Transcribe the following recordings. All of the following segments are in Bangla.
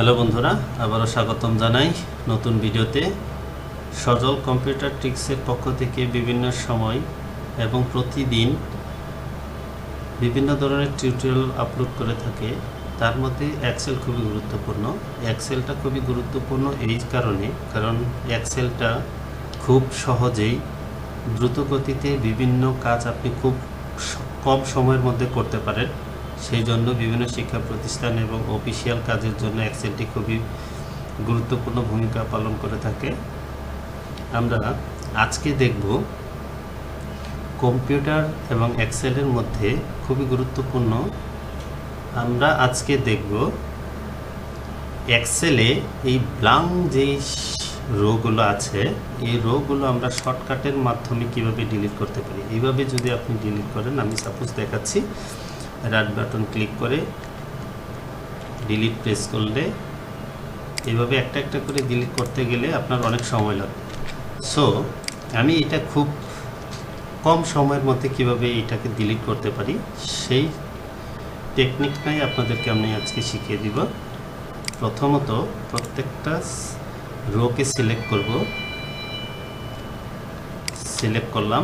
হ্যালো বন্ধুরা, আবারও স্বাগতম জানাই নতুন ভিডিওতে। সজল কম্পিউটার ট্রিক্সের পক্ষ থেকে বিভিন্ন সময় এবং প্রতিদিন বিভিন্ন ধরনের টিউটোরিয়াল আপলোড করে থাকে। তার মধ্যে এক্সেল খুবই গুরুত্বপূর্ণ। এক্সেলটা খুবই গুরুত্বপূর্ণ এই কারণ এক্সেলটা খুব সহজেই দ্রুত গতিতে বিভিন্ন কাজ আপনি খুব কম সময়ের মধ্যে করতে পারেন। সেই জন্য বিভিন্ন শিক্ষা প্রতিষ্ঠান এবং অফিসিয়াল কাজের জন্য এক্সেলটি খুবই গুরুত্বপূর্ণ ভূমিকা পালন করে থাকে। আমরা আজকে দেখব কম্পিউটার এবং এক্সেলের মধ্যে খুবই গুরুত্বপূর্ণ। আমরা আজকে দেখব এক্সেলে এই ব্ল্যাঙ্ক যেই রোগুলো আছে, এই রোগুলো আমরা শর্টকাটের মাধ্যমে কিভাবে ডিলিট করতে পারি। এইভাবে যদি আপনি ডিলিট করেন, আমি সাপোজ দেখাচ্ছি, রাইট বাটন ক্লিক করে ডিলিট প্রেস করলে এইভাবে একটা একটা করে ডিলিট করতে গেলে আপনার অনেক সময় লাগবে। সো আমি এটা খুব কম সময়ের মধ্যে কিভাবে এটাকে ডিলিট করতে পারি সেই টেকনিকটাই আপনাদেরকে আমি আজকে শিখিয়ে দিব। প্রথমত প্রত্যেকটা রোকে সিলেক্ট করব। সিলেক্ট করলাম,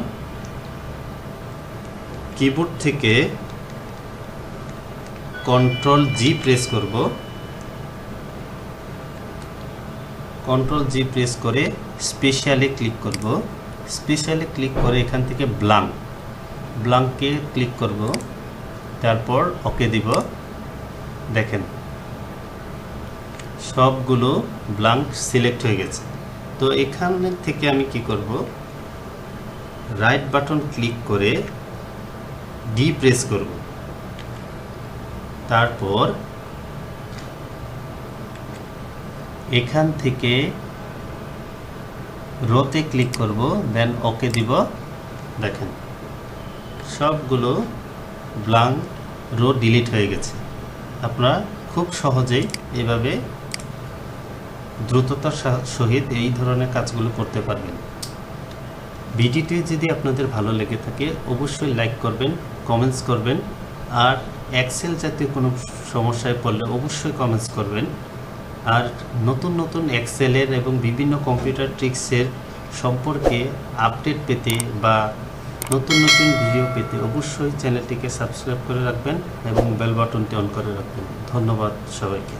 কিবোর্ড থেকে কন্ট্রোল জি প্রেস করব। কন্ট্রোল জি প্রেস করে স্পেশালে ক্লিক করব। স্পেশালে ক্লিক করে এখান থেকে ব্ল্যাঙ্কে ক্লিক করব, তারপর ওকে দিব। দেখেন সবগুলো ব্ল্যাঙ্ক সিলেক্ট হয়ে গেছে। তো এখান থেকে আমি কি করব, রাইট বাটন ক্লিক করে ডি প্রেস করব, তারপর এখান থেকে রোতে ক্লিক করব, দেন ওকে দিব। দেখেন সবগুলো ব্ল্যাঙ্ক রো ডিলিট হয়ে গেছে। আপনারা খুব সহজেই এভাবে দ্রুততার সহিত এই ধরনের কাজগুলো করতে পারবেন। ভিডিওটি যদি আপনাদের ভালো লেগে থাকে অবশ্যই লাইক করবেন, কমেন্টস করবেন, আর এক্সেল জাতীয় কোনো সমস্যায় পড়লে অবশ্যই কমেন্টস করবেন। আর নতুন নতুন এক্সেলের এবং বিভিন্ন কম্পিউটার ট্রিক্সের সম্পর্কে আপডেট পেতে বা নতুন নতুন ভিডিও পেতে অবশ্যই চ্যানেলটিকে সাবস্ক্রাইব করে রাখবেন এবং বেল বাটনটি অন করে রাখবেন। ধন্যবাদ সবাইকে।